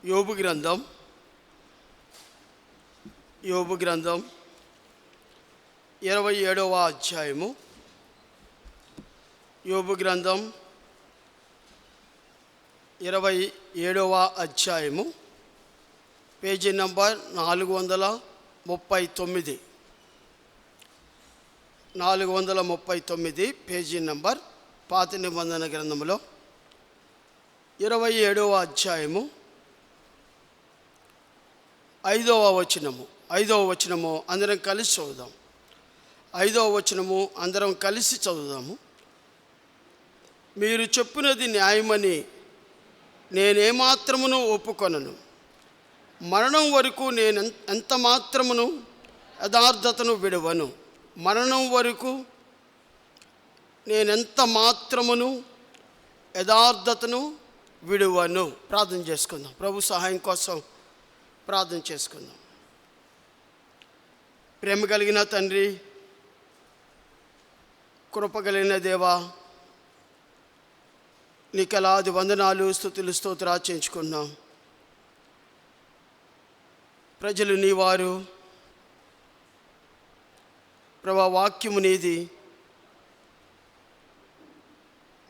యోబు గ్రంథం యోబు గ్రంథం 27వ అధ్యాయము. యోబు గ్రంథం 27వ అధ్యాయము, పేజీ నంబర్ 439 పేజీ నంబర్ పాత నిబంధన గ్రంథంలో 27వ అధ్యాయము 5వ వచనము అందరం కలిసి చదువుదాం. 5వ వచనము అందరం కలిసి చదువుదాము. మీరు చెప్పినది న్యాయమని నేనేమాత్రమును ఒప్పుకొనను. మరణం వరకు నేను ఎంత మాత్రమును యథార్థతను విడవను. మరణం వరకు నేనెంత మాత్రమును యథార్థతను విడువను. ప్రార్థన చేసుకుందాం. ప్రభు సహాయం కోసం ప్రార్థన చేసుకుందాం. ప్రేమ కలిగిన తండ్రి, కృప కలిగిన దేవా, నీకు అలాది వందనాలు, స్తుతులు, స్తోత్రాలు చేయించుకున్నాం. ప్రజలు నీవారు ప్రభా, వాక్యము నీది,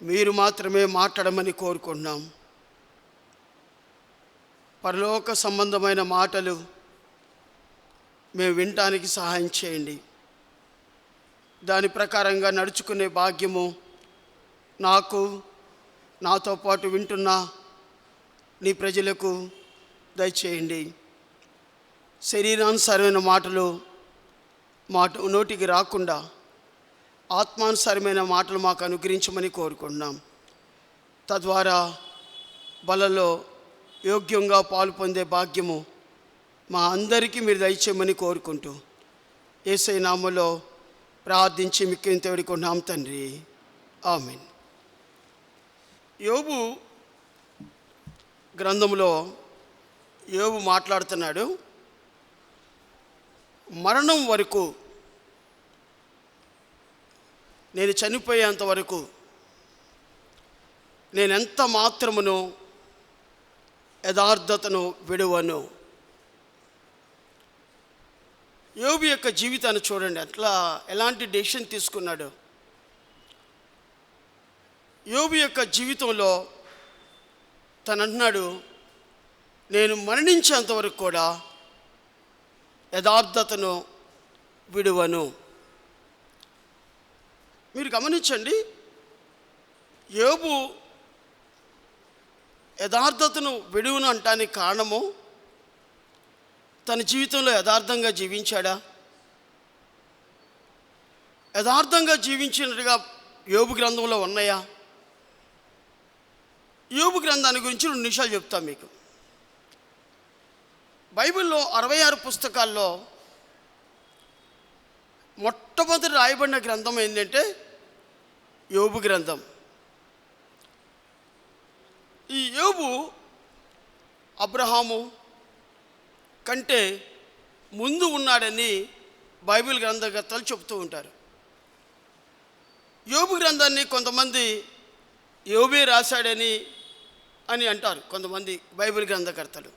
మీరు మాత్రమే మాట్లాడమని కోరుకుంటున్నాం. పరలోక సంబంధమైన మాటలు మేము వినటానికి సహాయం చేయండి. దాని ప్రకారంగా నడుచుకునే భాగ్యము నాకు, నాతో పాటు వింటున్న నీ ప్రజలకు దయచేయండి. శరీరానుసారమైన మాటలు నోటికి రాకుండా ఆత్మానుసారమైన మాటలు మాకు అనుగ్రహించమని కోరుకుంటున్నాం. తద్వారా బలలో యోగ్యంగా పాలు పొందే భాగ్యము మా అందరికీ మీరు దయచేయమని కోరుకుంటూ యేసయ్య నామములో ప్రార్థించి మిక్కింత వేడుకుంటున్నాం తండ్రి, ఆమేన్. యోబు గ్రంథంలో యోబు మాట్లాడుతున్నాడు. మరణం వరకు, నేను చనిపోయేంత వరకు నేనెంత మాత్రమును యథార్థతను విడువను. యోబు యొక్క జీవితాన్ని చూడండి, ఎలాంటి డెసిషన్ తీసుకున్నాడు. యోబు యొక్క జీవితంలో తను అంటున్నాడు, నేను మరణించేంత వరకు కూడా యథార్థతను విడువను. మీరు గమనించండి, యోబు యథార్థతను విడువను అంటానికి కారణము, తన జీవితంలో యథార్థంగా జీవించాడా? యథార్థంగా జీవించినట్టుగా యోబు గ్రంథంలో ఉన్నాయా? యోబు గ్రంథాన్ని గురించి 2 నిమిషాలు చెప్తాను మీకు. బైబిల్లో 66 పుస్తకాల్లో మొట్టమొదటి రాయబడిన గ్రంథం ఏంటంటే యోబు గ్రంథం. ఈ యోబు అబ్రహాము కంటే ముందు ఉన్నాడని బైబిల్ గ్రంథకర్తలు చెబుతూ ఉంటారు. యోబు గ్రంథాన్ని కొంతమంది యోబే రాశాడని అంటారు కొంతమంది బైబిల్ గ్రంథకర్తలు.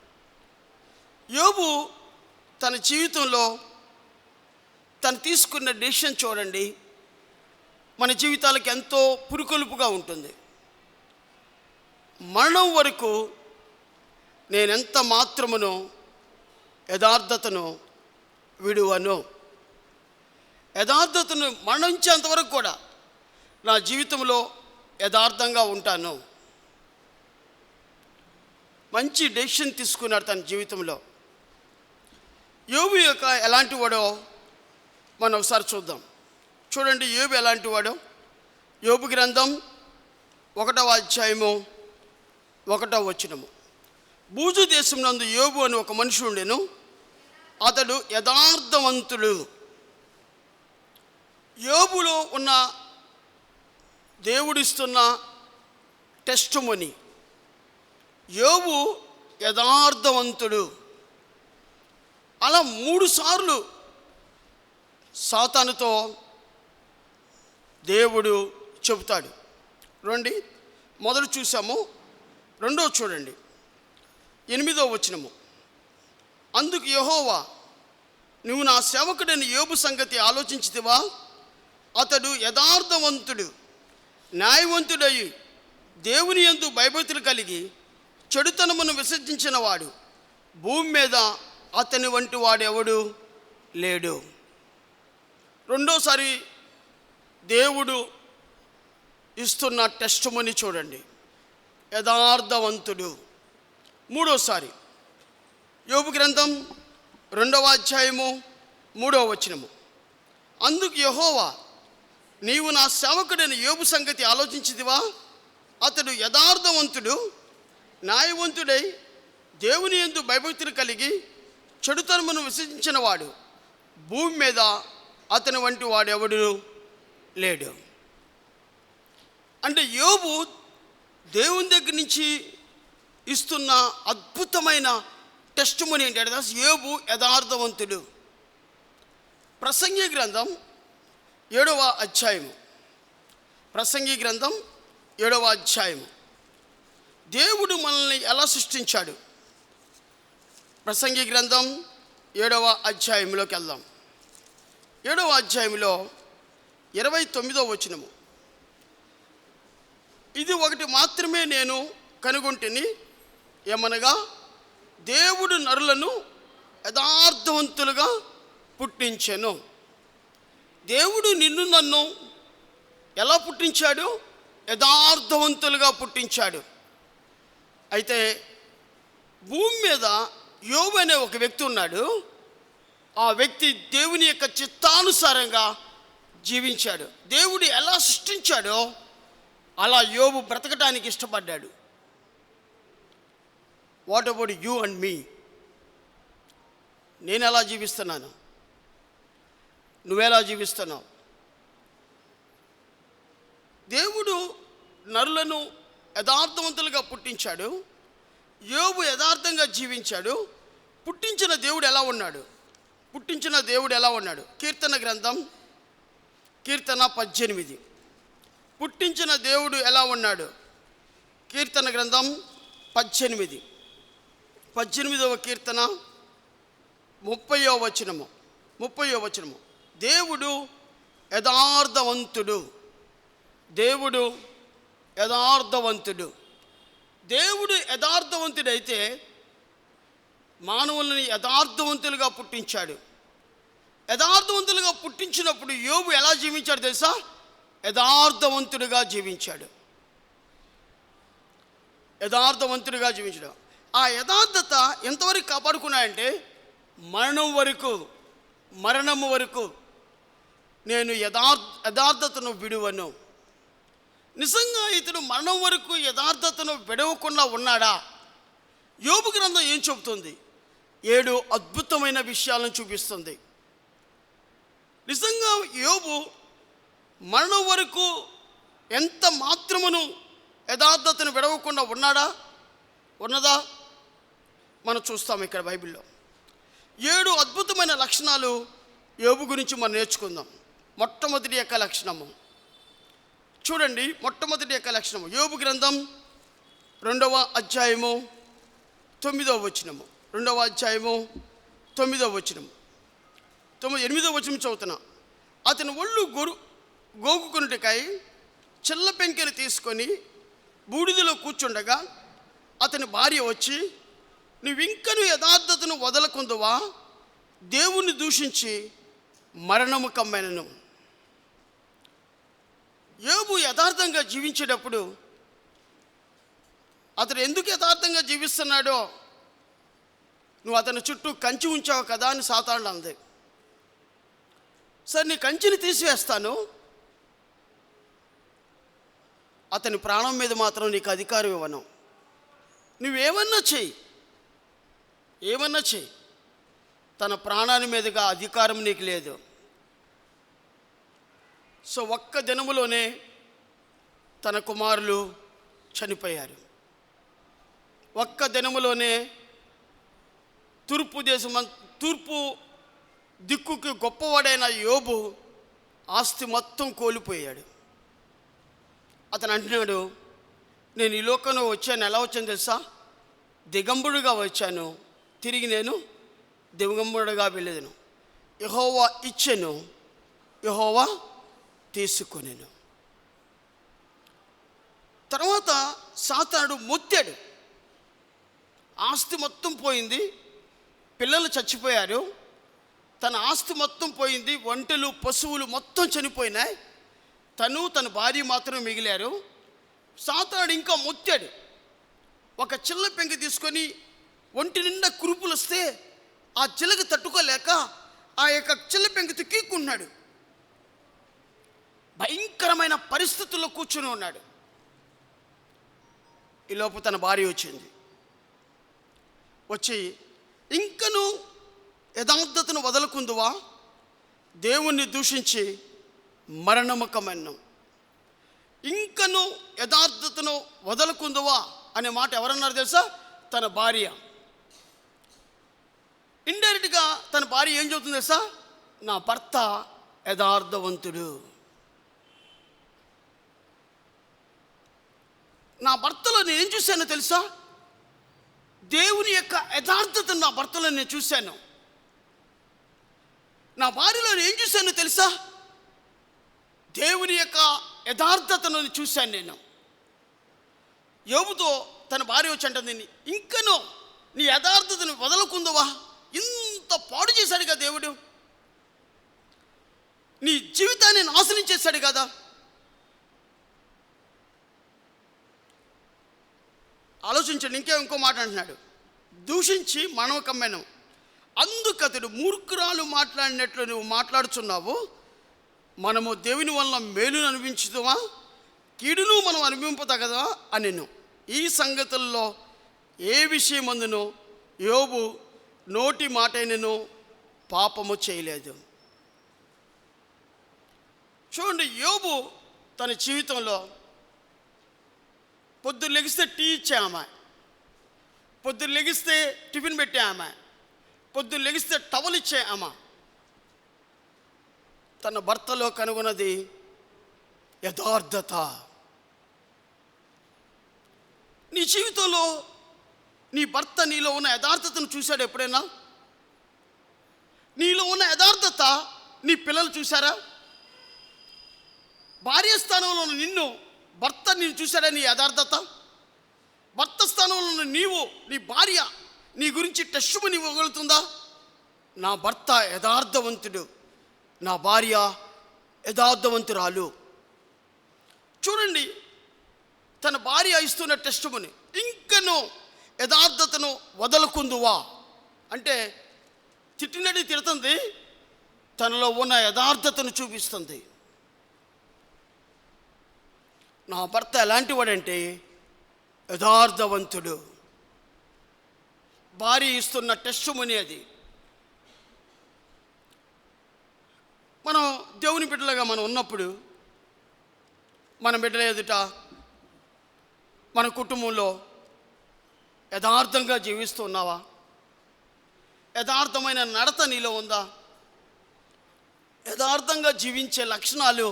యోబు తన జీవితంలో తను తీసుకున్న డెసిషన్ చూడండి, మన జీవితాలకు ఎంతో పురుకొల్పుగా ఉంటుంది. మరణం వరకు నేనెంత మాత్రమును యథార్థతను విడువను. యథార్థతను మరణించేంత వరకు కూడా నా జీవితంలో యథార్థంగా ఉంటాను. మంచి డెసిషన్ తీసుకున్నాడు తన జీవితంలో. యోబు యొక్క ఎలాంటి వాడో మనం ఒకసారి చూద్దాం. చూడండి, యోబు ఎలాంటి వాడో. యోబు గ్రంథం 1వ అధ్యాయము 1వ వచనము. బూజు దేశం నందు యోబు అని ఒక మనిషి ఉండెను. అతడు యథార్థవంతుడు. యోబులో ఉన్న దేవుడిస్తున్న టెస్టిమనీ, యోబు యథార్థవంతుడు. అలా 3 సార్లు సాతానుతో దేవుడు చెబుతాడు. రండి, మొదలు చూసాము రెండో చూడండి, 8వ వచనము. అందుకు యెహోవా, నువ్వు నా సేవకుడైన యోబు సంగతి ఆలోచించితివా? అతడు యథార్థవంతుడు, న్యాయవంతుడై దేవుని యందు భయభక్తులు కలిగి చెడుతనమును విసర్జించిన వాడు. భూమి మీద అతని వంటి వాడెవడు లేడు. రెండోసారి దేవుడు ఇస్తున్న టెస్టిమనీ చూడండి, యథార్థవంతుడు. మూడోసారి యోబు గ్రంథం 2వ అధ్యాయము 3వ వచనము. అందుకు యెహోవా, నీవు నా సేవకుడైన యోబు సంగతి ఆలోచించితివా? అతడు యథార్థవంతుడు, న్యాయవంతుడై దేవుని యందు భయభక్తులు కలిగి చెడుతనమును విసర్జించిన వాడు. భూమి మీద అతని వంటి వాడెవడు లేడు. అంటే యోబు దేవుని దగ్గర నుంచి ఇస్తున్న అద్భుతమైన టెస్టిమనీ ఏంటంటే యోబు యథార్థవంతుడు. ప్రసంగి గ్రంథం 7వ అధ్యాయము. ప్రసంగి గ్రంథం 7వ అధ్యాయము. దేవుడు మనల్ని ఎలా సృష్టించాడు? ప్రసంగి గ్రంథం 7వ అధ్యాయంలోకి వెళ్దాం. 7వ అధ్యాయంలో 29వ వచనము. ఇది ఒకటి మాత్రమే నేను కనుగొంటిని, ఏమనగా దేవుడు నరులను యథార్థవంతులుగా పుట్టించెను. దేవుడు నిన్ను నన్ను ఎలా పుట్టించాడు? యథార్థవంతులుగా పుట్టించాడు. అయితే భూమి మీద యోబు అనే ఒక వ్యక్తి ఉన్నాడు. ఆ వ్యక్తి దేవుని యొక్క చిత్తానుసారంగా జీవించాడు. దేవుడు ఎలా సృష్టించాడో అలా యోబు బ్రతకటానికి ఇష్టపడ్డాడు. వాట్ అబౌట్ యూ అండ్ మీ? నేను ఎలా జీవిస్తున్నాను? నువ్వెలా జీవిస్తున్నావు? దేవుడు నరులను యథార్థవంతులుగా పుట్టించాడు. యోబు యథార్థంగా జీవించాడు. పుట్టించిన దేవుడు ఎలా ఉన్నాడు? కీర్తన గ్రంథం కీర్తన 18. పుట్టించిన దేవుడు ఎలా ఉన్నాడు? కీర్తన గ్రంథం 18, 18వ కీర్తన 30వ వచనము. దేవుడు యథార్థవంతుడు. దేవుడు యథార్థవంతుడైతే మానవులని యథార్థవంతులుగా పుట్టించాడు. యథార్థవంతులుగా పుట్టించినప్పుడు యోబు ఎలా జీవించాడు తెలుసా? యథార్థవంతుడిగా జీవించాడు. ఆ యథార్థత ఎంతవరకు కాపాడుకున్నాయంటే మరణము వరకు నేను యథార్థతను విడువను. నిజంగా ఇతడు మరణం వరకు యథార్థతను విడవకుండా ఉన్నాడా? యోబు గ్రంథం ఏం చెబుతుంది? 7 అద్భుతమైన విషయాలను చూపిస్తుంది. నిజంగా యోబు మరణం వరకు ఎంత మాత్రమును యథార్థతను విడవకుండా ఉన్నదా? మనం చూస్తాం ఇక్కడ బైబిల్లో. 7 అద్భుతమైన లక్షణాలు యోబు గురించి మనం నేర్చుకుందాం. మొట్టమొదటి యొక్క లక్షణము చూడండి. యోబు గ్రంథం 2వ అధ్యాయము 9వ వచనము. 2వ అధ్యాయము 9వ వచనము. 8వ వచనం చదువుతున్నా. అతని ఒళ్ళు గోగుకొనుటకై చిల్ల పెంకెలు తీసుకొని బూడిదలో కూర్చుండగా అతని భార్య వచ్చి, నువ్వింకను యథార్థతను వదలకుందువా? దేవుణ్ణి దూషించి మరణము కమ్మెనను. యోబు యథార్థంగా జీవించేటప్పుడు అతను ఎందుకు యథార్థంగా జీవిస్తున్నాడో, నువ్వు అతని చుట్టూ కంచి ఉంచావు కదా అని సాతాను అంది. సరే, నీ కంచిని తీసివేస్తాను, అతని ప్రాణం మీద మాత్రం నీకు అధికారం ఇవ్వను. నువ్వేమన్నా చెయ్యి, తన ప్రాణాన్ని మీదుగా అధికారం నీకు లేదు. సో ఒక్క దినములోనే తన కుమారులు చనిపోయారు. ఒక్క దినములోనే తూర్పు దిక్కుకి గొప్పవాడైన యోబు ఆస్తి మొత్తం కోల్పోయాడు. అతను అంటున్నాడు, నేను ఈ లోకంలో వచ్చాను. ఎలా వచ్చాను తెలుసా? దిగంబరుడుగా వచ్చాను, తిరిగి నేను దిగంబరుడుగా వెళ్ళేదను. యెహోవా ఇచ్చెను, యెహోవా తీసుకొనెను. తర్వాత సాతానుడు మొత్తాడు. ఆస్తి మొత్తం పోయింది, పిల్లలు చచ్చిపోయారు, తన ఆస్తి మొత్తం పోయింది, ఒంటెలు పశువులు మొత్తం చనిపోయినాయి, తను తన భార్య మాత్రం మిగిలారు. సాతానుడు ఇంకా మొత్తాడు. ఒక చిల్ల పెంక తీసుకొని ఒంటి నిండా కురుపులు వస్తే ఆ చిల్లకి తట్టుకోలేక ఆ యొక్క చిల్ల పెంకతో కీక్కుంటున్నాడు. భయంకరమైన పరిస్థితుల్లో కూర్చుని ఉన్నాడు. ఈలోపు తన భార్య వచ్చింది. వచ్చి, ఇంకను యథార్థతను వదలకుందువా, దేవుణ్ణి దూషించి మరణముఖమన్నాం. ఇంకను యథార్థతను వదలకుందువా అనే మాట ఎవరన్నారు తెలుసా? తన భార్య. ఇండైరెక్ట్గా తన భార్య ఏం చెబుతుంది తెలుసా? నా భర్త యథార్థవంతుడు, నా భర్తలో నేను ఏం చూశానో తెలుసా? దేవుని యొక్క యథార్థతను నా భర్తలో నేను చూశాను. నా భార్యలో నేను ఏం చూశానో తెలుసా? దేవుని యొక్క యథార్థతను చూశాను నేను. యోబుతో తన భార్య వచ్చి అంటుంది, ఇంకనో నీ యథార్థతను వదలకుందువా? ఇంత పాడు చేశాడు కదా దేవుడు, నీ జీవితాన్ని నాశనం చేశాడు కదా. ఆలోచించండి. ఇంకో మాట అంటున్నాడు, దూషించి మనము కమ్మాను. అందుకతడు మూర్ఖురాలు మాట్లాడినట్లు నువ్వు మాట్లాడుచున్నావు. మనము దేవుని వలన మేలును అనుభవించుదామా, కీడును మనం అనుభవింపతగదా అనెను. ఈ సంగతుల్లో ఏ విషయమందును యోబు నోటి మాటైనను పాపము చేయలేదు. చూడండి, యోబు తన జీవితంలో పొద్దున్న లెగిస్తే టీ ఇచ్చే ఆమె, పొద్దున్న లెగిస్తే టిఫిన్ పెట్టే ఆమె, పొద్దున్న లెగిస్తే టవల్ ఇచ్చే ఆమె, తన భర్తలో కనుగొన్నది యథార్థత. నీ జీవితంలో నీ భర్త నీలో ఉన్న యథార్థతను చూశాడు ఎప్పుడైనా? నీలో ఉన్న యథార్థత నీ పిల్లలు చూశారా? భార్య స్థానంలో ఉన్న నిన్ను భర్త నేను చూశాడా? నీ యథార్థత. భర్త స్థానంలో ఉన్న నీవు, నీ భార్య నీ గురించి టెస్టుమని ఇవ్వగలుగుతుందా? నా భర్త యథార్థవంతుడు, నా భార్య యథార్థవంతురాలు. చూడండి, తన భార్య ఇస్తున్న టెస్టుమని, ఇంకను యథార్థతను వదలకుందువా అంటే తిట్టినట్టు తిడుతుంది, తనలో ఉన్న యథార్థతను చూపిస్తుంది. నా భర్త ఎలాంటి వాడంటే యథార్థవంతుడు. భార్య ఇస్తున్న టెస్టుమని అది. మనం దేవుని బిడ్డలుగా మనం ఉన్నప్పుడు మన బిడ్డల ఎదుట, మన కుటుంబంలో యథార్థంగా జీవిస్తున్నావా? యథార్థమైన నడత నీలో ఉందా? యథార్థంగా జీవించే లక్షణాలు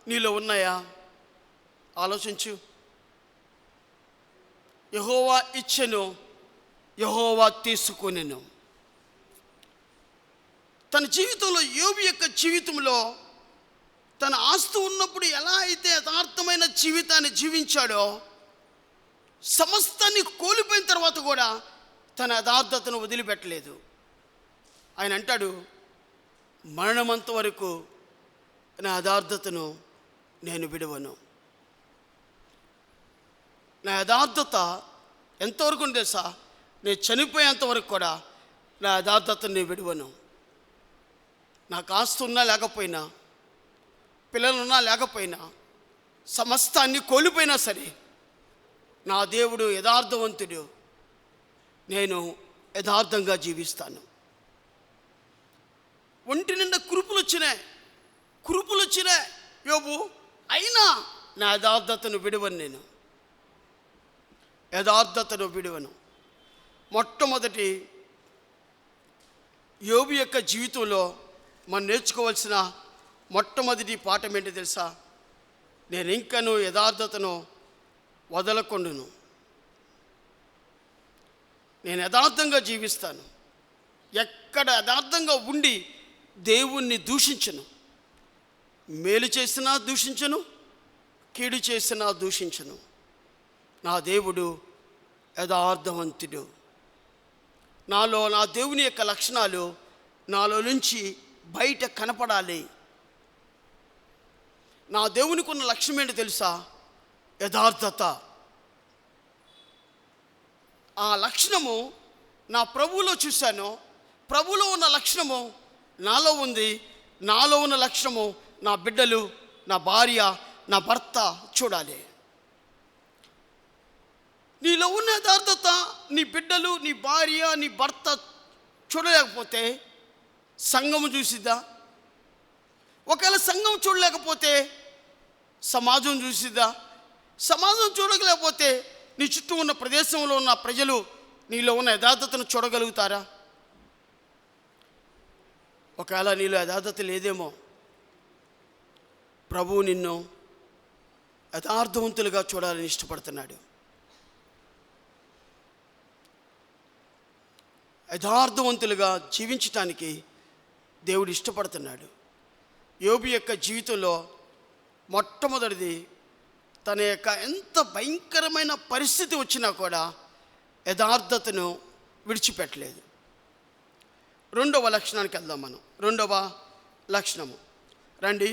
నీలో ఉన్నాయా? ఆలోచించు. యెహోవా ఇచ్చెను, యెహోవా తీసుకొనెను. తన జీవితంలో, యోబు యొక్క జీవితంలో, తన ఆస్తి ఉన్నప్పుడు ఎలా అయితే యథార్థమైన జీవితాన్ని జీవించాడో, సమస్తాన్ని కోల్పోయిన తర్వాత కూడా తన యథార్థతను వదిలిపెట్టలేదు. ఆయన అంటాడు, మరణమంత వరకు నా యథార్థతను నేను విడవను. నా యథార్థత ఎంతవరకు ఉంది తెలుసా? నేను చనిపోయేంత వరకు కూడా నా యథార్థతను నేను విడవను. నాకు ఆస్తి ఉన్నా లేకపోయినా, పిల్లలున్నా లేకపోయినా, సమస్తాన్ని కోల్పోయినా సరే, నా దేవుడు యథార్థవంతుడు, నేను యథార్థంగా జీవిస్తాను. ఒంటి నిండా కురుపులు వచ్చినాయి యోబు, అయినా నా యథార్థతను విడవను. నేను యథార్థతను విడవను. మొట్టమొదటి యోబు యొక్క జీవితంలో మనం నేర్చుకోవాల్సిన మొట్టమొదటి పాఠం ఏంటి తెలుసా? నేను ఇంకను యథార్థతను వదలకుండును. నేను యథార్థంగా జీవిస్తాను. ఎక్కడ యథార్థంగా ఉండి దేవుణ్ణి దూషించను. మేలు చేసినా దూషించను, కీడు చేసినా దూషించను. నా దేవుడు యథార్థవంతుడు. నాలో నా దేవుని యొక్క లక్షణాలు నాలో నుంచి బయట కనపడాలి. నా దేవునికి ఉన్న లక్ష్యం ఏంటో తెలుసా? యథార్థత. ఆ లక్షణము నా ప్రభువులో చూశాను. ప్రభువులో ఉన్న లక్షణము నాలో ఉంది. నాలో ఉన్న లక్షణము నా బిడ్డలు, నా భార్య, నా భర్త చూడాలి. నీలో ఉన్న యథార్థత నీ బిడ్డలు, నీ భార్య, నీ భర్త చూడలేకపోతే సంఘము చూసిద్దా? ఒకవేళ సంఘం చూడలేకపోతే సమాజం చూసిద్దా? సమాజం చూడలేకపోతే నీ చుట్టూ ఉన్న ప్రదేశంలో ఉన్న ప్రజలు నీలో ఉన్న యథార్థతను చూడగలుగుతారా? ఒకవేళ నీలో యథార్థత లేదేమో, ప్రభువు నిన్ను యథార్థవంతులుగా చూడాలని ఇష్టపడుతున్నాడు. యథార్థవంతులుగా జీవించటానికి దేవుడు ఇష్టపడుతున్నాడు. యోబు యొక్క జీవితంలో మొట్టమొదటిది, తన యొక్క ఎంత భయంకరమైన పరిస్థితి వచ్చినా కూడా యథార్థతను విడిచిపెట్టలేదు. రెండవ లక్షణానికి వెళ్దాం మనం. రెండవ లక్షణము రండి.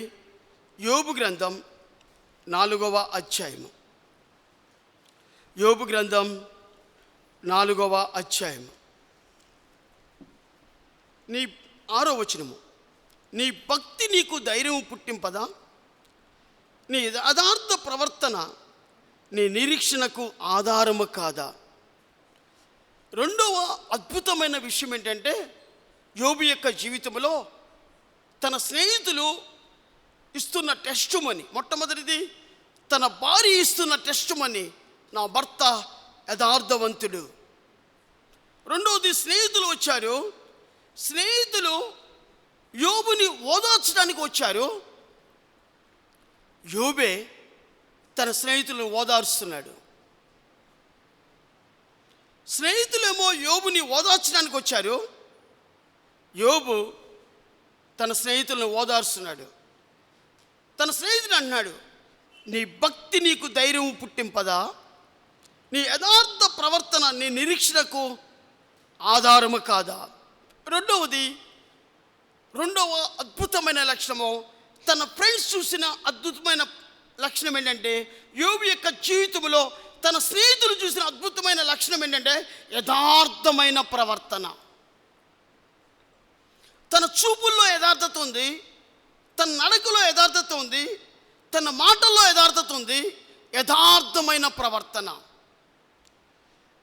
యోబు గ్రంథం 4వ అధ్యాయము. యోబు గ్రంథం 4వ అధ్యాయము 6వ వచనము. నీ భక్తి నీకు ధైర్యం పుట్టింపదా? నీ యథార్థ ప్రవర్తన నీ నిరీక్షణకు ఆధారము కాదా? రెండవ అద్భుతమైన విషయం ఏంటంటే, యోబు యొక్క జీవితంలో తన స్నేహితులు ఇస్తున్న టెస్ట్ మనీ. మొట్టమొదటిది తన భార్య ఇస్తున్న టెస్ట్ మనీ, నా భర్త యథార్థవంతుడు. రెండవది స్నేహితులు వచ్చారు. స్నేహితులు యోబుని ఓదార్చడానికి వచ్చారు. యోబే తన స్నేహితులను ఓదార్స్తున్నాడు. స్నేహితులేమో యోబుని ఓదార్చడానికి వచ్చారు. యోబు తన స్నేహితులను ఓదార్స్తున్నాడు. తన స్నేహితుడు అన్నాడు, నీ భక్తి నీకు ధైర్యం పుట్టింపదా? నీ యథార్థ ప్రవర్తన నీ నిరీక్షణకు ఆధారము కాదా? రెండవ అద్భుతమైన లక్షణము, తన ఫ్రెండ్స్ చూసిన అద్భుతమైన లక్షణం ఏంటంటే, యోబు యొక్క జీవితంలో తన స్నేహితులు చూసిన అద్భుతమైన లక్షణం ఏంటంటే యథార్థమైన ప్రవర్తన. తన చూపుల్లో యథార్థత ఉంది, తన నడకలో యథార్థత ఉంది, తన మాటల్లో యథార్థత ఉంది. యథార్థమైన ప్రవర్తన.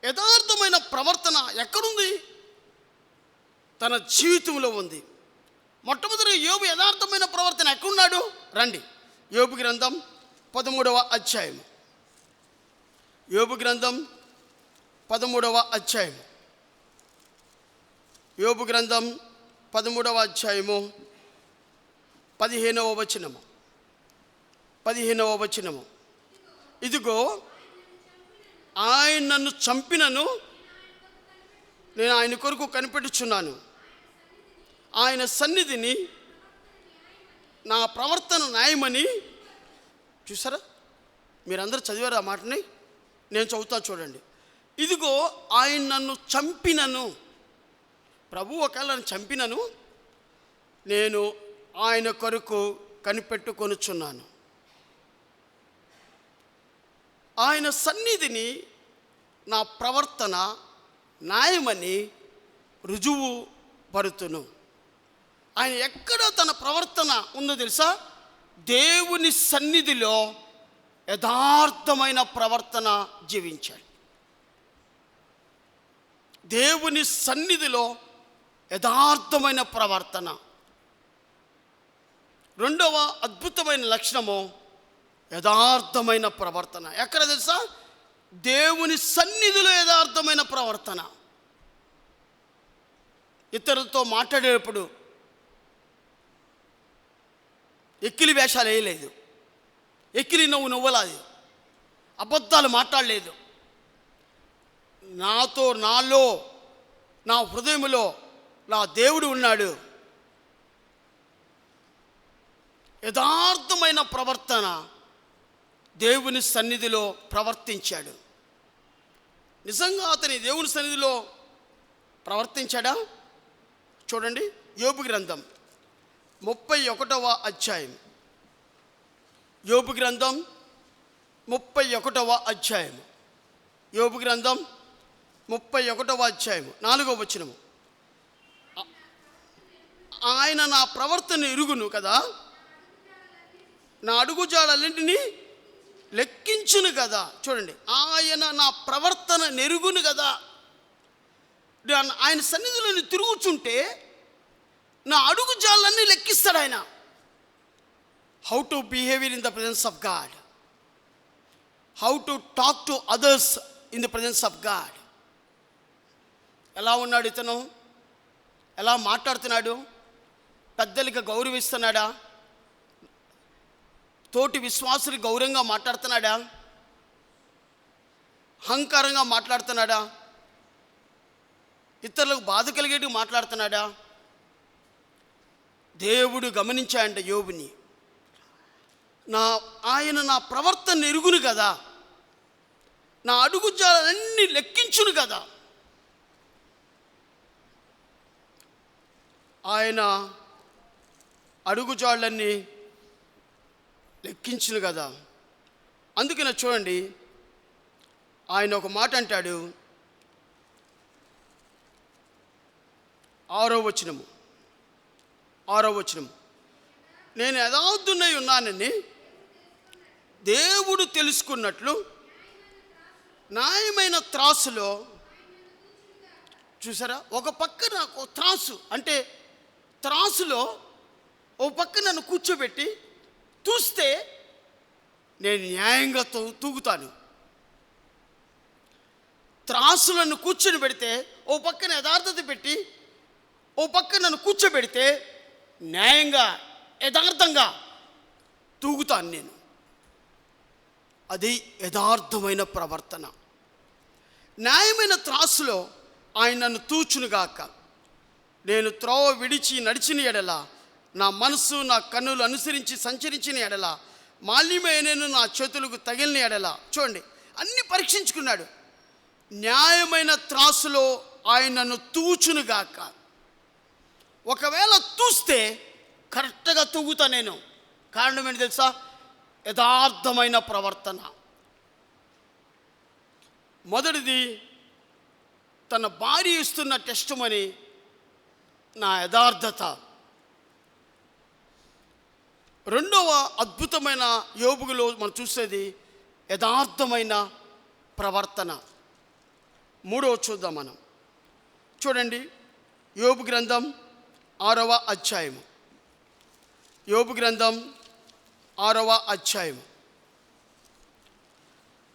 యథార్థమైన ప్రవర్తన ఎక్కడుంది? తన జీవితంలో ఉంది. మొట్టమొదటి యోబు యథార్థమైన ప్రవర్తన ఎక్కడున్నాడు? రండి, యోబు గ్రంథం 13వ అధ్యాయము. యోబు గ్రంథం 13వ అధ్యాయము. యోబు గ్రంథం 13వ అధ్యాయము 15వ వచనము. 15వ వచనము. ఇదిగో ఆయన నన్ను చంపినను నేను ఆయన కొరకు కనిపెట్టుచున్నాను. ఆయన సన్నిధిని నా ప్రవర్తన న్యాయమని. చూసారా? మీరందరూ చదివారు ఆ మాటని? నేను చదువుతా చూడండి. ఇదిగో ఆయన నన్ను చంపినను, ప్రభు ఒకవేళ నన్ను చంపినను, నేను ఆయన కొరకు కనిపెట్టుకొనుచున్నాను. ఆయన సన్నిధిని నా ప్రవర్తన న్యాయమని రుజువు పరుతును. ఆయన ఎక్కడ తన ప్రవర్తన ఉందో తెలుసా? దేవుని సన్నిధిలో యథార్థమైన ప్రవర్తన జీవించాడు. దేవుని సన్నిధిలో యథార్థమైన ప్రవర్తన. రెండవ అద్భుతమైన లక్షణము యథార్థమైన ప్రవర్తన. ఎక్కడ తెలుసా? దేవుని సన్నిధిలో యథార్థమైన ప్రవర్తన. ఇతరులతో మాట్లాడేటప్పుడు ఎక్కిలి వేషాలు వేయలేదు, ఎక్కిలి నవ్వు నవ్వలాది. అబద్ధాలు మాట్లాడలేదు. నాలో నా హృదయంలో నా దేవుడు ఉన్నాడు. యథార్థమైన ప్రవర్తన దేవుని సన్నిధిలో ప్రవర్తించాడు. నిజంగా అతని దేవుని సన్నిధిలో ప్రవర్తించాడా? చూడండి, యోబు గ్రంథం 31వ అధ్యాయం. యోబు గ్రంథం 31వ అధ్యాయం. యోబు గ్రంథం 31వ అధ్యాయం 4వ వచనము. ఆయన నా ప్రవర్తన ఎరుగును కదా, నా అడుగుజాడలన్నింటినీ లెక్కించును కదా. చూడండి, ఆయన నా ప్రవర్తన నెరుగును కదా. ఆయన సన్నిధిలో తిరుగుచుంటే నా అడుగుజాలన్నీ లెక్కిస్తాడు ఆయన. How to behaviour in the presence of God, how to talk to others in the presence of God. ఎలా ఉన్నాడు ఇతను? ఎలా మాట్లాడుతున్నాడు? పెద్దలకి గౌరవిస్తున్నాడా? తోటి విశ్వాసులు గౌరవంగా మాట్లాడుతున్నాడా? అహంకారంగా మాట్లాడుతున్నాడా? ఇతరులకు బాధ కలిగేటి మాట్లాడుతున్నాడా? దేవుడు గమనించాయంట యోబుని. ఆయన నా ప్రవర్తన ఎరుగును కదా, నా అడుగుజాలన్నీ లెక్కించును కదా. ఆయన అడుగుజాళ్ళన్నీ లెక్కించును కదా. అందుకనే చూడండి, ఆయన ఒక మాట అంటాడు, 6వ వచనము. నేను యథార్థునై ఉన్నానని దేవుడు తెలుసుకున్నట్లు న్యాయమైన త్రాసులో, చూసారా, ఒక పక్కన ఒక త్రాసు అంటే త్రాసులో ఓ పక్క నన్ను కూర్చోబెట్టి చూస్తే నేను న్యాయంగా తూగుతాను. త్రాసులను కూర్చొని పెడితే ఓ పక్కన యథార్థత పెట్టి ఓ పక్క నన్ను కూర్చోబెడితే న్యాయంగా యథార్థంగా తూగుతాను నేను. అది యథార్థమైన ప్రవర్తన. న్యాయమైన త్రాసులో ఆయన నన్ను తూచునుగాక. నేను త్రోవ విడిచి నడిచిన ఎడల, నా మనసు నా కన్నులు అనుసరించి సంచరించిన ఎడల, మాలిన్యమైన నా చేతులకు తగిలిన ఎడల. చూడండి, అన్నీ పరీక్షించుకున్నాడు. న్యాయమైన త్రాసులో ఆయన నన్ను తూచునుగాక. ఒకవేళ తూస్తే కరెక్ట్గా తూగుతా నేను. కారణం ఏంటి తెలుసా? యథార్థమైన ప్రవర్తన. మొదటిది, తన భార్య ఇస్తున్న టెస్టిమనీ నా యథార్థత. రెండవ అద్భుతమైన యోబులో మనం చూసేది యథార్థమైన ప్రవర్తన. మూడవ చూద్దాం మనం. చూడండి, యోబు గ్రంథం 6వ అధ్యాయము. యోబు గ్రంథం 6వ అధ్యాయము.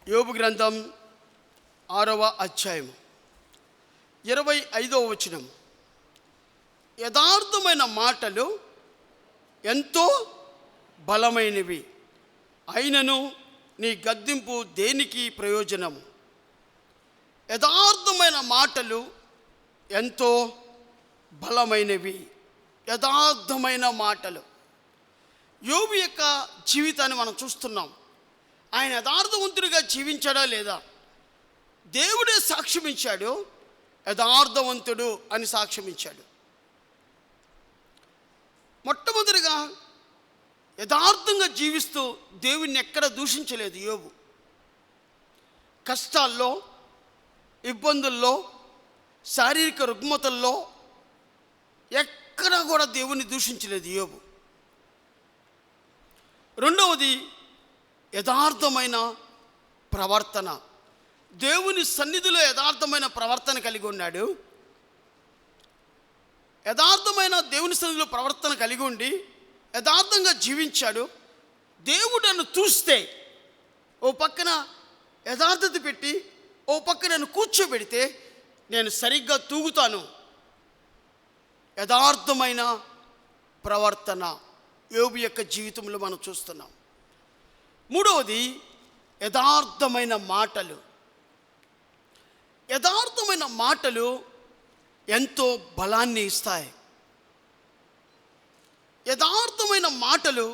యోబు గ్రంథం 6వ అధ్యాయము 25వ వచనం. యథార్థమైన మాటలు ఎంతో బలమైనవి, అయినను నీ గద్దింపు దేనికి ప్రయోజనము. యథార్థమైన మాటలు ఎంతో బలమైనవి. యథార్థమైన మాటలు. యోబు యొక్క జీవితాన్ని మనం చూస్తున్నాం. ఆయన యథార్థవంతుడిగా జీవించాడా లేదా? దేవుడే సాక్ష్యం ఇచ్చాడు, యథార్థవంతుడు అని సాక్ష్యం ఇచ్చాడు. మొట్టమొదటిగా యథార్థంగా జీవిస్తూ దేవుణ్ణి ఎక్కడ దూషించలేదు యోబు. కష్టాల్లో, ఇబ్బందుల్లో, శారీరక రుగ్మతల్లో ఎక్కడా కూడా దేవుణ్ణి దూషించలేదు యోబు. రెండవది, యథార్థమైన ప్రవర్తన. దేవుని సన్నిధిలో యథార్థమైన ప్రవర్తన కలిగి ఉన్నాడు. యథార్థమైన దేవుని సన్నిధిలో ప్రవర్తన కలిగి ఉండి యథార్థంగా జీవించాడు. దేవుడు నన్ను చూస్తే ఓ పక్కన యథార్థత పెట్టి ఓ పక్క నన్ను కూర్చోబెడితే నేను సరిగ్గా తూగుతాను. యథార్థమైన ప్రవర్తన యోబు యొక్క జీవితంలో మనం చూస్తున్నాం. మూడవది, యథార్థమైన మాటలు. యథార్థమైన మాటలు ఎంతో బలాన్ని ఇస్తాయి. యథార్థమైన మాటలు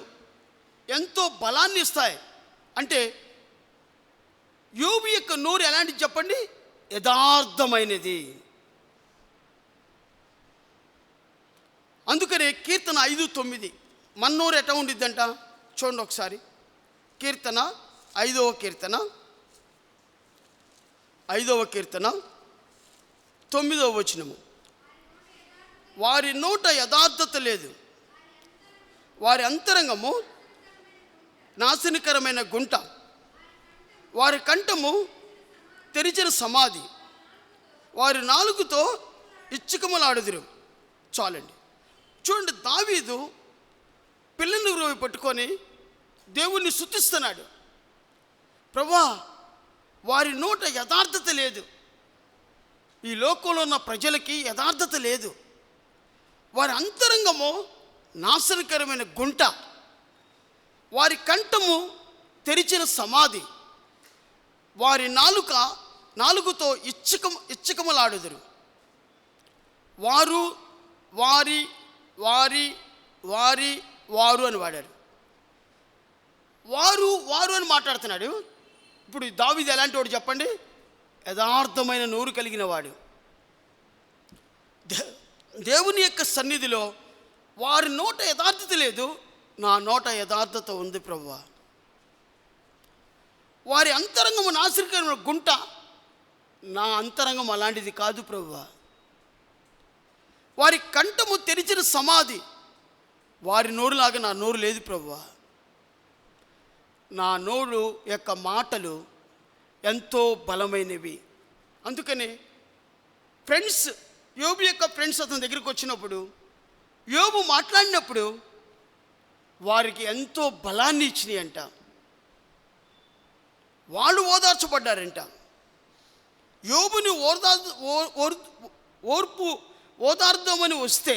ఎంతో బలాన్ని ఇస్తాయి. అంటే యోబు యొక్క నోరు ఎలాంటిది చెప్పండి? యథార్థమైనది. అందుకనే కీర్తన 5:9 మన నోరు ఎట్లా ఉండిద్దంట చూడండి ఒకసారి. కీర్తన 5వ కీర్తన 9వ వచనము. వారి నోట యథార్థత లేదు, వారి అంతరంగము నాశనకరమైన గుంట, వారి కంఠము తెరిచిన సమాధి, వారి నాలుగుతో ఇచ్చుకములాడుదురు. చాలండి. చూడండి, దావీదు పిల్లలు రోవి పట్టుకొని దేవుణ్ణి స్తుతిస్తున్నాడు. ప్రభువా, వారి నోట యథార్థత లేదు. ఈ లోకంలో ఉన్న ప్రజలకి యథార్థత లేదు. వారి అంతరంగము నాశనకరమైన గుంట, వారి కంఠము తెరిచిన సమాధి, వారి నాలుగుతో ఇచ్చకములాడుదురు. వారు వారి వారి వారి వారు అని వాడాడు. వారు అని మాట్లాడుతున్నాడు. ఇప్పుడు దావీదు ఎలాంటి వాడు చెప్పండి? యథార్థమైన నోరు కలిగిన వాడు. దేవుని యొక్క సన్నిధిలో వారి నోట యథార్థత లేదు, నా నోట యథార్థత ఉంది ప్రభువా. వారి అంతరంగము నాశనకరమైన గుంట, నా అంతరంగం అలాంటిది కాదు ప్రభువా. వారి కంఠము తెరిచిన సమాధి, వారి నోరులాగా నా నోరు లేదు ప్రభువా. నా నోరు యొక్క మాటలు ఎంతో బలమైనవి. అందుకని ఫ్రెండ్స్, యోబు యొక్క ఫ్రెండ్స్ అతని దగ్గరికి వచ్చినప్పుడు, యోబు మాట్లాడినప్పుడు వారికి ఎంతో బలాన్ని ఇచ్చినాయి అంట. వాళ్ళు ఓదార్చబడ్డారంట. యోబుని ఓదార్దామని వస్తే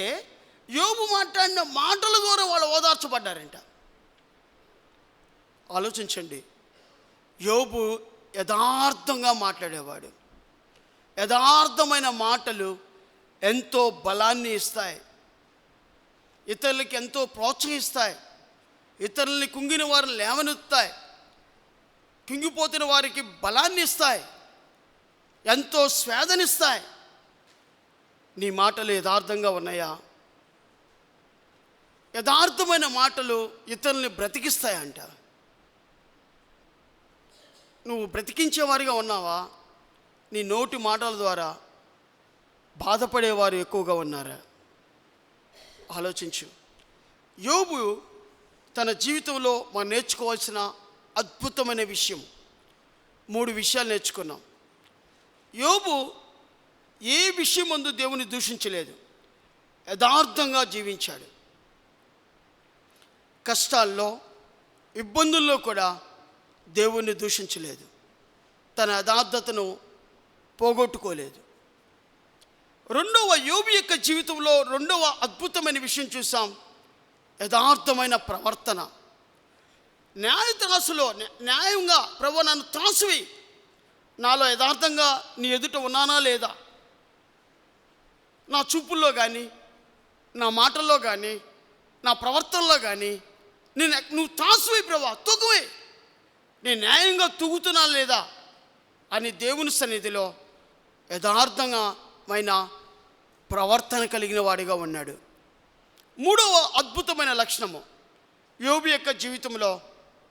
యోబు మాట్లాడిన మాటల ద్వారా వాళ్ళు ఓదార్చబడ్డారంట. ఆలోచించండి, యోబు యథార్థంగా మాట్లాడేవాడు. యథార్థమైన మాటలు ఎంతో బలాన్ని ఇస్తాయి, ఇతరులకి ఎంతో ప్రోత్సహిస్తాయి, ఇతరుల్ని కుంగిన వారిని లేవనెత్తాయి, కుంగిపోతున్న వారికి బలాన్ని ఇస్తాయి, ఎంతో స్వేదనిస్తాయి. నీ మాటలు యథార్థంగా ఉన్నాయా? యథార్థమైన మాటలు ఇతరుల్ని బ్రతికిస్తాయంట. నువ్వు బ్రతికించేవారిగా ఉన్నావా? నీ నోటి మాటల ద్వారా బాధపడేవారు ఎక్కువగా ఉన్నారా? ఆలోచించు. యోబు తన జీవితంలో మనం నేర్చుకోవాల్సిన అద్భుతమైన విషయం, 3 విషయాలు నేర్చుకున్నాం. యోబు ఏ విషయం ముందు దేవుని దూషించలేదు, యథార్థంగా జీవించాడు. కష్టాల్లో, ఇబ్బందుల్లో కూడా దేవుణ్ణి దూషించలేదు, తన యథార్థతను పోగొట్టుకోలేదు. యోబు యొక్క జీవితంలో రెండవ అద్భుతమైన విషయం చూసాం, యథార్థమైన ప్రవర్తన. న్యాయ త్రాసులో న్యాయంగా, ప్రభువా నన్ను త్రాసువి, నాలో యథార్థంగా నీ ఎదుట ఉన్నానా లేదా, నా చూపుల్లో కానీ, నా మాటల్లో కానీ, నా ప్రవర్తనలో కానీ నువ్వు త్రాసువి ప్రభువా, తూకవే, నేను న్యాయంగా తూగుతున్నా లేదా అని దేవుని సన్నిధిలో యథార్థమైన ప్రవర్తన కలిగిన వాడిగా ఉన్నాడు. 3వ అద్భుతమైన లక్షణము యోబు యొక్క జీవితంలో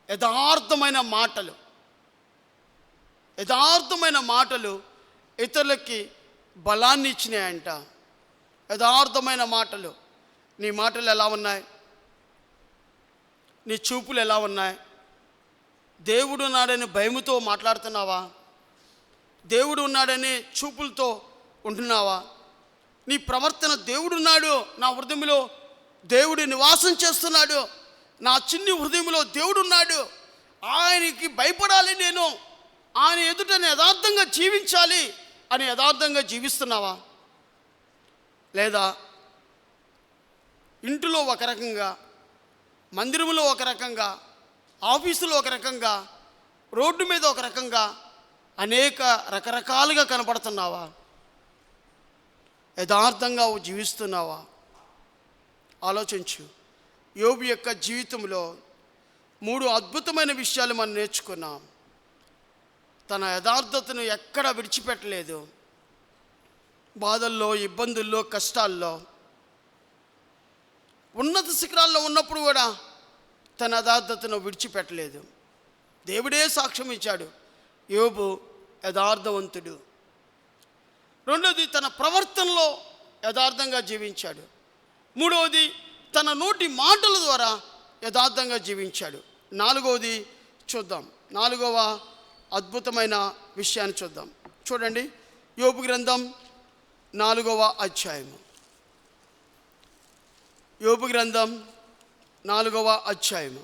యథార్థమైన మాటలు. యథార్థమైన మాటలు ఇతరులకి బలాన్ని ఇచ్చినాయంట. యథార్థమైన మాటలు. నీ మాటలు ఎలా ఉన్నాయి? నీ చూపులు ఎలా ఉన్నాయి? దేవుడు ఉన్నాడని భయముతో మాట్లాడుతున్నావా? దేవుడు ఉన్నాడని చూపులతో ఉంటున్నావా? నీ ప్రవర్తన, దేవుడున్నాడు నా హృదయంలో, దేవుడు నివాసం చేస్తున్నాడు, నా చిన్ని హృదయంలో దేవుడున్నాడు, ఆయనకి భయపడాలి, నేను ఆయన ఎదుట యథార్థంగా జీవించాలి అని యథార్థంగా జీవిస్తున్నావా? లేదా ఇంటిలో ఒక రకంగా, మందిరంలో ఒక రకంగా, ఆఫీసులో ఒక రకంగా రోడ్డు మీద ఒక రకంగా రకరకాలుగా కనపడుతున్నావా? యథార్థంగా జీవిస్తున్నావా? ఆలోచించు. యోబు యొక్క జీవితంలో 3 అద్భుతమైన విషయాలు మనం నేర్చుకున్నాం. తన యథార్థతను ఎక్కడ విడిచిపెట్టలేదు. బాధల్లో, ఇబ్బందుల్లో, కష్టాల్లో, ఉన్నత శిఖరాల్లో ఉన్నప్పుడు కూడా తన యథార్థతను విడిచిపెట్టలేదు. దేవుడే సాక్ష్యం ఇచ్చాడు, యోబు యథార్థవంతుడు. రెండవది, తన ప్రవర్తనలో యథార్థంగా జీవించాడు. మూడవది, తన నోటి మాటల ద్వారా యథార్థంగా జీవించాడు. నాలుగవది చూద్దాం. 4వ అద్భుతమైన విషయాన్ని చూద్దాం. చూడండి, యోబు గ్రంథం 4వ అధ్యాయము. యోబు గ్రంథం 4వ అధ్యాయము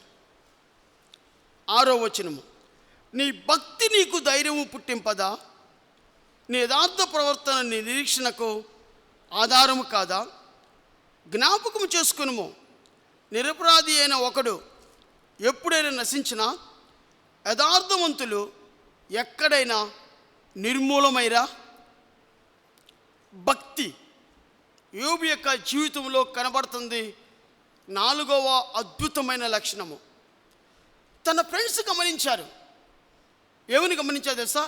6వ వచనము. నీ భక్తి నీకు ధైర్యము పుట్టింపదా? నీ యథార్థ ప్రవర్తన నీ నిరీక్షణకు ఆధారము కాదా? జ్ఞాపకము చేసుకునుము, నిరపరాధి అయిన ఒకడు ఎప్పుడైనా నశించినా యథార్థవంతులు ఎక్కడైనా నిర్మూలమైరా. భక్తి యోబు యొక్క జీవితంలో కనబడుతుంది. 4వ అద్భుతమైన లక్షణము. తన ఫ్రెండ్స్ గమనించారు. ఏమని గమనించారు తెలుసా?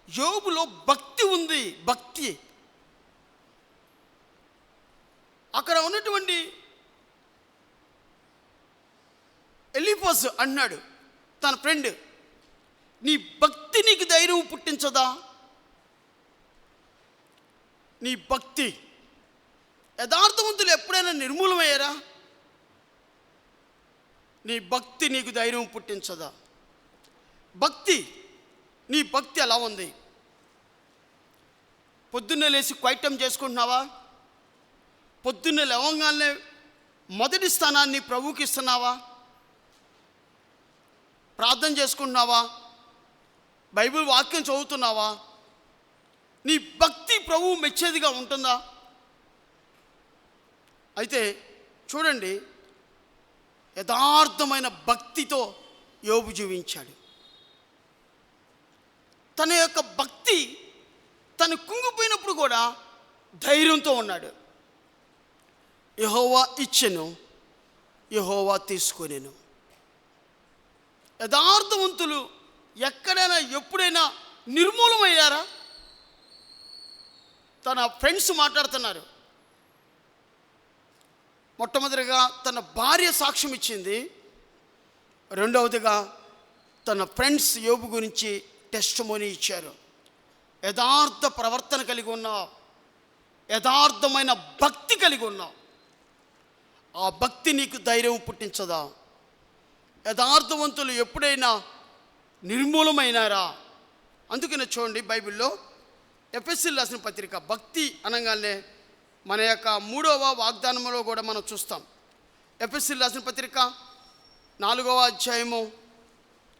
యోబులో భక్తి ఉంది. భక్తి. అక్కడ ఉన్నటువంటి ఎలీఫజ్ అన్నాడు తన ఫ్రెండ్, నీ భక్తి నీకు ధైర్యం పుట్టించదా? నీ భక్తి. యథార్థవంతులు ఎప్పుడైనా నిర్మూలమయ్యారా? నీ భక్తి నీకు ధైర్యం పుట్టించదా? భక్తి, నీ భక్తి ఎలా ఉంది? పొద్దున్నే లేచి క్వైటం చేసుకుంటున్నావా? పొద్దున్నే లేవగానే మొదటి స్థానాన్ని ప్రభువుకి ఇస్తున్నావా? ప్రార్థన చేసుకుంటున్నావా? బైబిల్ వాక్యం చదువుతున్నావా? నీ భక్తి ప్రభువు మెచ్చేదిగా ఉంటుందా? అయితే చూడండి, యథార్థమైన భక్తితో యోబు జీవించాడు. తన యొక్క భక్తి తను కుంగిపోయినప్పుడు కూడా ధైర్యంతో ఉన్నాడు. యెహోవా ఇచ్చెను, యెహోవా తీసుకొనెను. యథార్థవంతులు ఎక్కడైనా ఎప్పుడైనా నిర్మూలమయ్యారా? తన ఫ్రెండ్స్ మాట్లాడుతున్నారు. మొట్టమొదటిగా తన భార్య సాక్ష్యం ఇచ్చింది. రెండవదిగా తన ఫ్రెండ్స్ యోబు గురించి టెస్టిమోనీ ఇచ్చారు. యథార్థ ప్రవర్తన కలిగి ఉన్నావు, యథార్థమైన భక్తి కలిగి ఉన్నావు. ఆ భక్తి నీకు ధైర్యం పుట్టించదా? యథార్థవంతులు ఎప్పుడైనా నిర్మూలమైనారా? అందుకనే చూడండి, బైబిల్లో ఎఫెసీయులకు రాసిన పత్రిక, భక్తి అనగానే మన యొక్క 3వ వాగ్దానంలో కూడా మనం చూస్తాం. ఎఫెసీయులకు రాసిన పత్రిక 4వ అధ్యాయము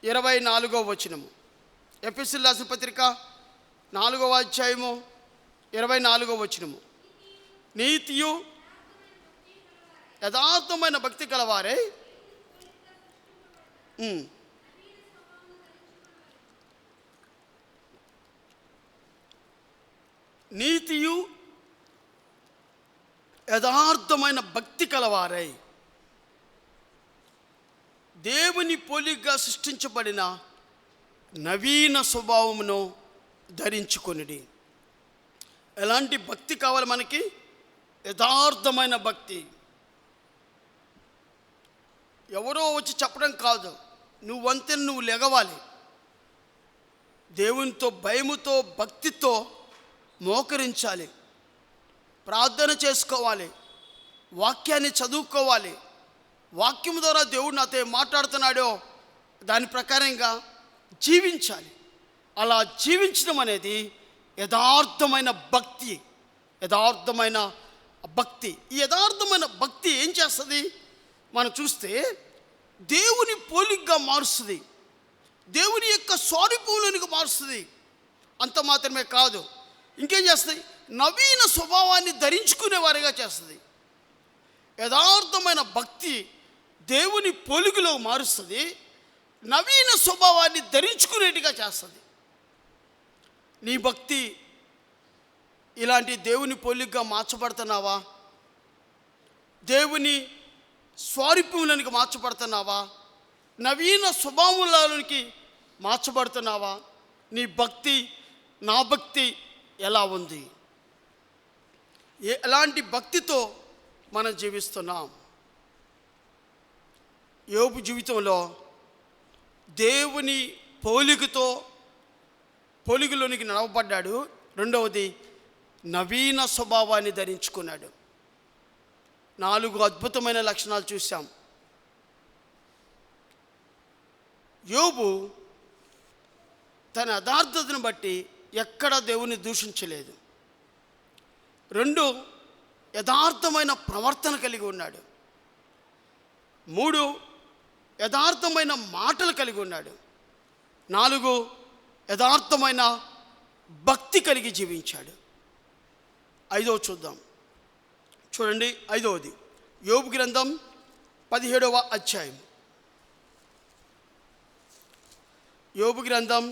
24వ వచనము. ఎఫెసీయులకు రాసిన పత్రిక 4వ అధ్యాయము 24వ వచనము. నీతియు యథార్థమైన భక్తి కలవారే నీతియు యథార్థమైన భక్తి కలవారై దేవుని పోలికగా సృష్టించబడిన నవీన స్వభావమును ధరించుకొనిడి. ఎలాంటి భక్తి కావాలి మనకి? యథార్థమైన భక్తి. ఎవరో వచ్చి చెప్పడం కాదు, నువ్వంతే నువ్వు లెగవాలి. దేవునితో భయముతో భక్తితో మోకరించాలి, ప్రార్థన చేసుకోవాలి, వాక్యాన్ని చదువుకోవాలి. వాక్యం ద్వారా దేవుడు నాతో మాట్లాడుతున్నాడో దాని ప్రకారంగా జీవించాలి. అలా జీవించడం అనేది యథార్థమైన భక్తి. యథార్థమైన భక్తి. ఈ యథార్థమైన భక్తి ఏం చేస్తుంది? మనం చూస్తే దేవుని పోలికగా మారుస్తుంది, దేవుని యొక్క స్వరూపంలోనికి మారుస్తుంది. అంత మాత్రమే కాదు, ఇంకేం చేస్తుంది? నవీన స్వభావాన్ని ధరించుకునేవారిగా చేస్తుంది. యథార్థమైన భక్తి దేవుని పోలికలో మారుస్తుంది. నవీన స్వభావాన్ని ధరించుకునేట్టుగా చేస్తుంది. నీ భక్తి ఇలాంటి దేవుని పోలికగా మార్చబడుతున్నావా? దేవుని స్వారూప్యములోనికి మార్చబడుతున్నావా? నవీన స్వభావంలోనికి మార్చబడుతున్నావా? నీ భక్తి నా భక్తి ఎలా ఉంది? ఎలాంటి భక్తితో మనం జీవిస్తున్నాం? యోబు జీవితంలో దేవుని పోలికలోనికి నడవబడ్డాడు. రెండవది, నవీన స్వభావాన్ని ధరించుకున్నాడు. 4 అద్భుతమైన లక్షణాలు చూసాం. యోబు తన యథార్థతను బట్టి ఎక్కడ దేవుని దూషించలేదు. 2, యథార్థమైన ప్రవర్తన కలిగి ఉన్నాడు. 3, యథార్థమైన మాటలు కలిగి ఉన్నాడు. 4, యథార్థమైన భక్తి కలిగి జీవించాడు. 5వ చూద్దాం. చూడండి, 5వది యోబు గ్రంథం 17వ అధ్యాయం. యోబు గ్రంథం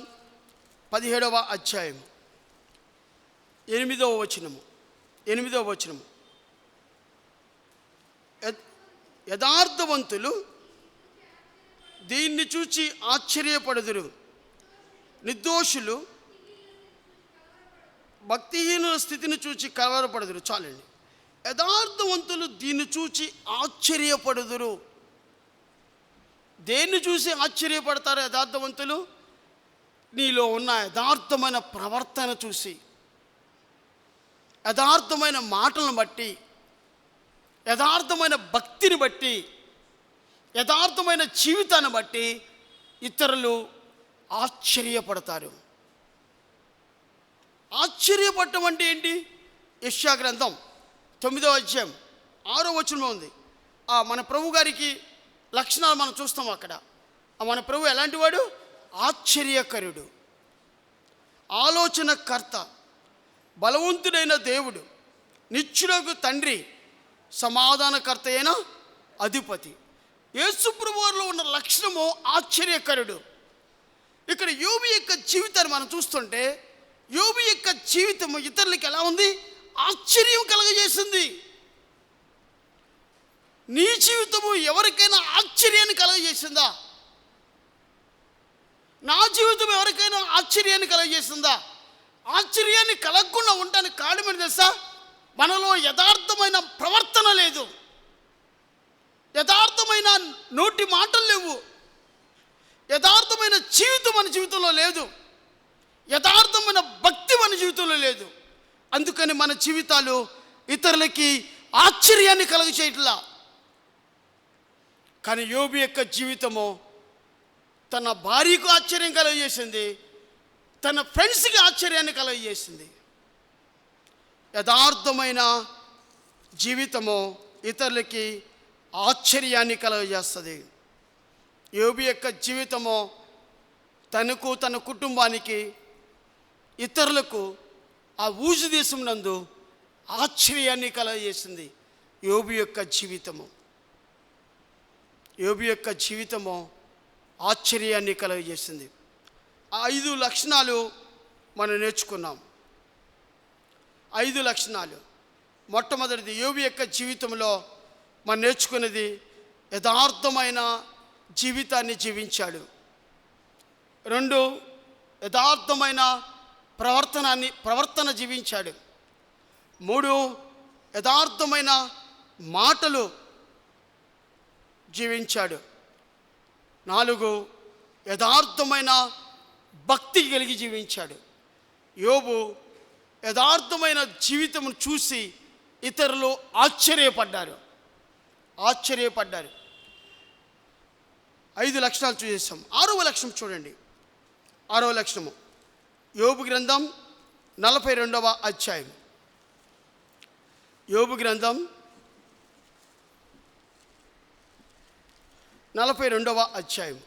17వ అధ్యాయం 8వ వచనము. యథార్థవంతులు దీన్ని చూచి ఆశ్చర్యపడుదురు, నిర్దోషులు భక్తిహీనుల స్థితిని చూచి కలవరపడుదురు. చాలండి. యథార్థవంతులు దీన్ని చూచి ఆశ్చర్యపడుదురు. దేన్ని చూసి ఆశ్చర్యపడతారు యథార్థవంతులు? నీలో ఉన్న యథార్థమైన ప్రవర్తన చూసి, యథార్థమైన మాటలను బట్టి, యథార్థమైన భక్తిని బట్టి, యథార్థమైన జీవితాన్ని బట్టి ఇతరులు ఆశ్చర్యపడతారు. ఆశ్చర్యపడటం అంటే ఏంటి? యెషయా గ్రంథం 9వ అధ్యాయం 6వ వచనంలో ఉంది. మన ప్రభు గారికి లక్షణాలు మనం చూస్తాం అక్కడ. మన ప్రభు ఎలాంటి వాడు? ఆశ్చర్యకరుడు, ఆలోచనకర్త, బలవంతుడైన దేవుడు, నిత్యులకు తండ్రి, సమాధానకర్త అయిన అధిపతి. యేసు ప్రభువులో ఉన్న లక్షణము ఆశ్చర్యకరుడు. ఇక్కడ యోబు యొక్క జీవితాన్ని మనం చూస్తుంటే, యోబు యొక్క జీవితం ఇతరులకి ఎలా ఉంది? ఆశ్చర్యం కలగజేసింది. నీ జీవితము ఎవరికైనా ఆశ్చర్యాన్ని కలగజేసిందా? నా జీవితం ఎవరికైనా ఆశ్చర్యాన్ని కలగజేసిందా? ఆశ్చర్యాన్ని కలగకుండా ఉండడానికి కారణం తెలుసా? మనలో యథార్థమైన ప్రవర్తన లేదు, యథార్థమైన నోటి మాటలు లేవు, యథార్థమైన జీవితం మన జీవితంలో లేదు, యథార్థమైన భక్తి మన జీవితంలో లేదు. అందుకని మన జీవితాలు ఇతరులకి ఆశ్చర్యాన్ని కలగచేయట్లా. కానీ యోబు యొక్క జీవితము తన భార్యకు ఆశ్చర్యం కలగజేసింది, తన ఫ్రెండ్స్కి ఆశ్చర్యాన్ని కలగజేసింది. యథార్థమైన జీవితము ఇతరులకి ఆశ్చర్యాన్ని కలగజేస్తుంది. యోబు యొక్క జీవితము తనకు, తన కుటుంబానికి, ఇతరులకు ఆ ఊజు దేశం నందు ఆశ్చర్యాన్ని కలగజేసింది. యోబు యొక్క జీవితము ఆశ్చర్యాన్ని కలగజేసింది. ఆ 5 లక్షణాలు మనం నేర్చుకున్నాం. 5 లక్షణాలు. మొట్టమొదటిది, యోబు యొక్క జీవితంలో మనం నేర్చుకున్నది యథార్థమైన జీవితాన్ని జీవించాడు. 2, యథార్థమైన ప్రవర్తన జీవించాడు. 3, యథార్థమైన మాటలు జీవించాడు. 4, యథార్థమైన భక్తి కలిగి జీవించాడు. యోబు యథార్థమైన జీవితం చూసి ఇతరులు ఆశ్చర్యపడ్డారు. 5 లక్షణాలు చూసేసాం. 6వ లక్షణం చూడండి. 6వ లక్షణము యోబు గ్రంథం 42వ అధ్యాయం. యోబు గ్రంథం 42వ అధ్యాయం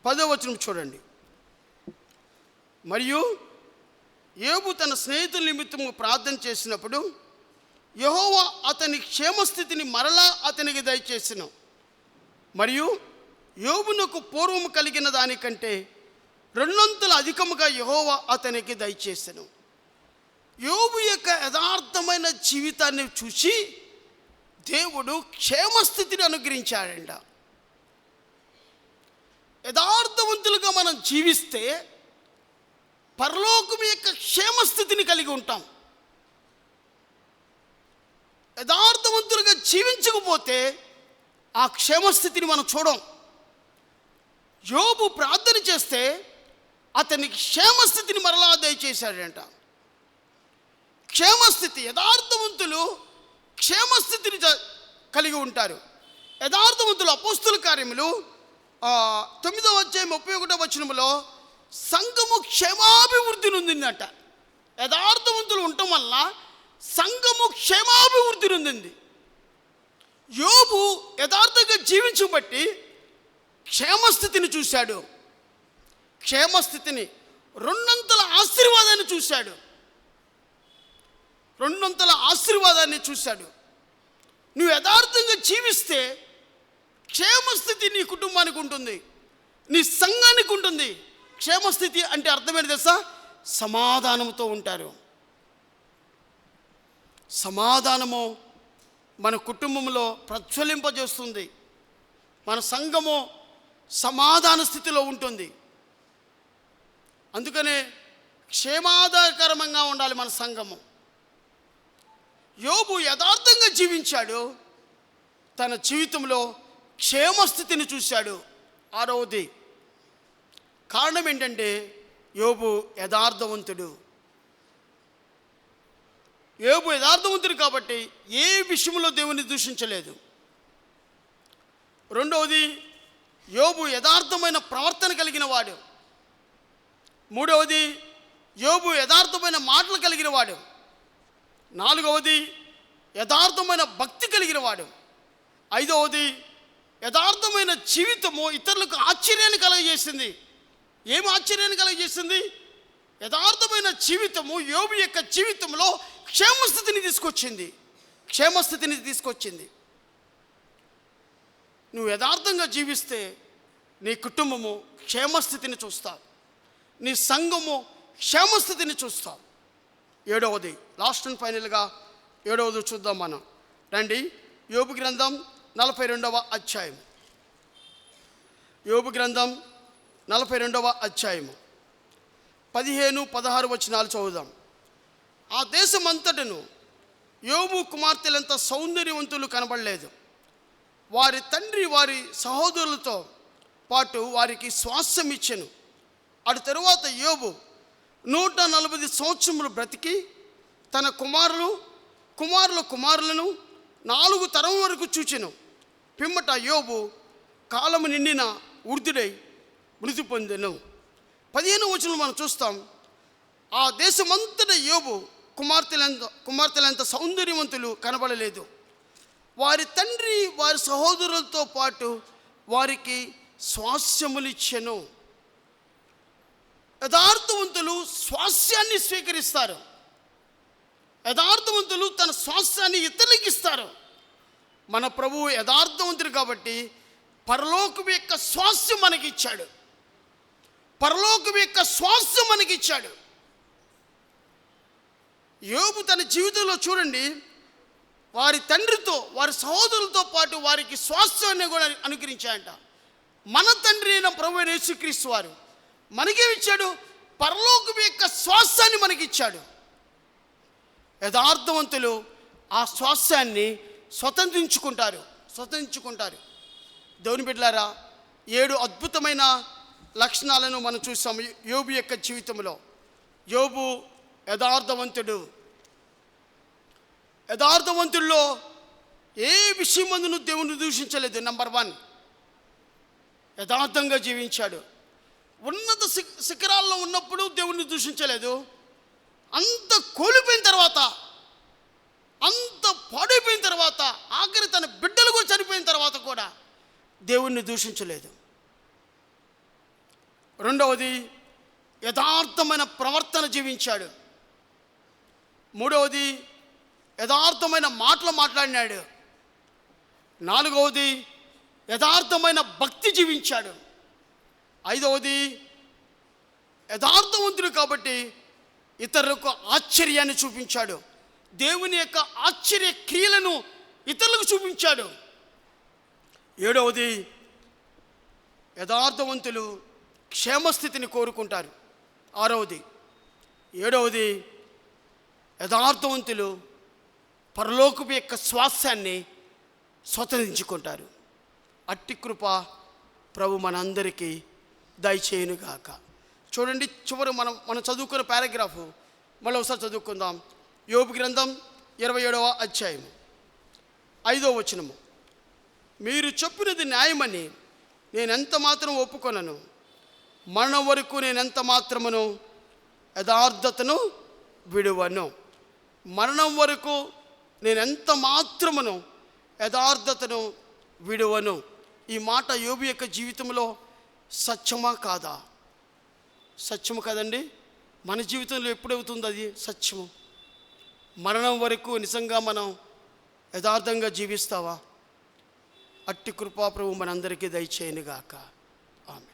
10వ వచనం చూడండి. మరియు యోబు తన స్నేహితుల నిమిత్తము ప్రార్థన చేసినప్పుడు యెహోవా అతని క్షేమస్థితిని మరలా అతనికి దయచేసెను. మరియు యోబునకు పూర్వము కలిగిన దానికంటే రెండొంతుల అధికముగా యెహోవా అతనికి దయచేసెను. యోబు యొక్క యథార్థమైన జీవితాన్ని చూసి దేవుడు క్షేమస్థితిని అనుగ్రహించాడంట. యథార్థవంతులుగా మనం జీవిస్తే పరలోకం యొక్క క్షేమస్థితిని కలిగి ఉంటాం. యథార్థవంతులుగా జీవించకపోతే ఆ క్షేమస్థితిని మనం చూడం. యోబు ప్రార్థన చేస్తే అతనికి క్షేమస్థితిని మరలా దయచేశాడంట. క్షేమస్థితి, యథార్థవంతులు క్షేమస్థితిని కలిగి ఉంటారు. యథార్థవంతులు అపోస్తుల కార్యములు 9వ అధ్యాయం 31వ వచనములో సంఘము క్షేమాభివృద్ధి నొందిందట. యథార్థవంతులు ఉండటం వల్ల సంఘము క్షేమాభివృద్ధి నొందింది. యోబు యథార్థంగా జీవించబట్టి క్షేమస్థితిని చూశాడు. క్షేమస్థితిని, రెండొంతుల ఆశీర్వాదాన్ని చూశాడు. రెండొంతుల ఆశీర్వాదాన్ని చూశాడు. నువ్వు యథార్థంగా జీవిస్తే క్షేమస్థితి నీ కుటుంబానికి ఉంటుంది, నీ సంఘానికి ఉంటుంది. క్షేమస్థితి అంటే అర్థమేంటి తెలుసా? సమాధానంతో ఉంటారు. సమాధానము మన కుటుంబంలో ప్రజ్వలింపజేస్తుంది. మన సంఘము సమాధాన స్థితిలో ఉంటుంది. అందుకనే క్షేమాధారకరంగా ఉండాలి మన సంఘము. యోబు యథార్థంగా జీవించాడు, తన జీవితంలో క్షేమస్థితిని చూశాడు. 6వది కారణం ఏంటంటే యోబు యథార్థవంతుడు. యోబు యథార్థవంతుడు కాబట్టి ఏ విషయంలో దేవుని దూషించలేదు. 2వది యోబు యథార్థమైన ప్రవర్తన కలిగిన వాడు. 3వది యోబు యథార్థమైన మాటలు కలిగిన వాడు. 4వది యథార్థమైన భక్తి కలిగిన వాడు. 5వది యథార్థమైన జీవితము ఇతరులకు ఆశ్చర్యాన్ని కలగజేసింది. ఏమి ఆశ్చర్యాన్ని కలగజేసింది? యథార్థమైన జీవితము యోబు యొక్క జీవితంలో క్షేమస్థితిని తీసుకొచ్చింది. క్షేమస్థితిని తీసుకొచ్చింది. నువ్వు యథార్థంగా జీవిస్తే నీ కుటుంబము క్షేమస్థితిని చూస్తావు, నీ సంఘము క్షేమస్థితిని చూస్తావు. 7వది, లాస్ట్ అండ్ ఫైనల్గా 7వది చూద్దాం మనం. రండి, యోబు గ్రంథం 42వ అధ్యాయం. యోబు గ్రంథం 42వ అధ్యాయము 15-16 వచనాలు చదువుదాం. ఆ దేశమంతటను యోబు కుమార్తెలంత సౌందర్యవంతులు కనబడలేదు. వారి తండ్రి వారి సహోదరులతో పాటు వారికి స్వాస్థ్యం ఇచ్చెను. అటు తరువాత యోబు 140 సంవత్సరములు బ్రతికి తన కుమారుల కుమారులను 4 తరం వరకు చూచెను. పిమ్మట యోబు కాలము నిండిన వృద్ధుడై మృతి పొందెను. 15వ వచనం మనం చూస్తాం. ఆ దేశమంతట యోబు కుమార్తెలంత సౌందర్యవంతులు కనబడలేదు. వారి తండ్రి వారి సహోదరులతో పాటు వారికి స్వాస్థ్యములిచ్చెను. యథార్థవంతులు స్వాస్థ్యాన్ని స్వీకరిస్తారు. యథార్థవంతులు తన స్వాస్థ్యాన్ని ఇతరులకు ఇస్తారు. మన ప్రభువు యథార్థవంతుడు కాబట్టి పరలోకం యొక్క స్వాస్థ్యం మనకిచ్చాడు. పరలోకం యొక్క స్వాస్థ్యం మనకిచ్చాడు. యోబు తన జీవితంలో చూడండి, వారి తండ్రితో వారి సహోదరులతో పాటు వారికి స్వాస్థ్యాన్ని కూడా అనుగ్రహించాయంట. మన తండ్రి అయిన ప్రభువైన యేసుక్రీస్తు వారు మనకేమిచ్చాడు? పరలోకం యొక్క స్వాస్థ్యాన్ని మనకిచ్చాడు. యథార్థవంతులు ఆ స్వాస్థ్యాన్ని స్వతంత్రించుకుంటారు. దేవుని బిడ్డలారా, 7 అద్భుతమైన లక్షణాలను మనం చూసాము యోబు యొక్క జీవితంలో. యోబు యథార్థవంతుడు. యథార్థవంతుల్లో ఏ విషయం మందును దేవుని దూషించలేదు. నంబర్ 1, యథార్థంగా జీవించాడు. ఉన్నత శిఖరాల్లో ఉన్నప్పుడు దేవుణ్ణి దూషించలేదు. అంత కోల్పోయిన తర్వాత, అంత పాడైపోయిన తర్వాత, ఆఖరి తన బిడ్డలు కూడా చనిపోయిన తర్వాత కూడా దేవుణ్ణి దూషించలేదు. 2వది యథార్థమైన ప్రవర్తన జీవించాడు. 3వది యథార్థమైన మాటలు మాట్లాడినాడు. 4వది యథార్థమైన భక్తి జీవించాడు. 5వది యథార్థవంతుడు కాబట్టి ఇతరులకు ఆశ్చర్యాన్ని చూపించాడు. దేవుని యొక్క ఆశ్చర్య క్రియలను ఇతరులకు చూపించాడు. 7వది యథార్థవంతులు క్షేమస్థితిని కోరుకుంటారు. 6వది 7వది యథార్థవంతులు పరలోకపు యొక్క స్వాస్థ్యాన్ని స్వతంత్రించుకుంటారు. అట్టి కృప ప్రభు మనందరికీ దయచేయునుగాక. చూడండి, చివరి మనం చదువుకున్న పారాగ్రాఫ్ మళ్ళీ ఒకసారి చదువుకుందాం. యోబు గ్రంథం 27వ అధ్యాయం 5వ వచనము. మీరు చెప్పినది న్యాయమని నేనెంత మాత్రం ఒప్పుకొనను, మరణం వరకు నేనెంత మాత్రమును యథార్థతను విడువను. మరణం వరకు నేనెంత మాత్రమును యథార్థతను విడువను. ఈ మాట యోబు యొక్క జీవితంలో సత్యమా కాదా? సత్యము కదండి. మన జీవితంలో ఎప్పుడవుతుంది అది సత్యము? మరణం వరకు నిజంగా మనం యథార్థంగా జీవిస్తావా? అట్టి కృపా ప్రభు మనందరికీ దయచేయనుగాక. ఆమె.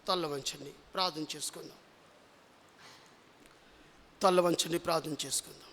తల్ల వంచండి, ప్రార్థన చేసుకుందాం. తల్ల వంచండి, ప్రార్థన చేసుకుందాం.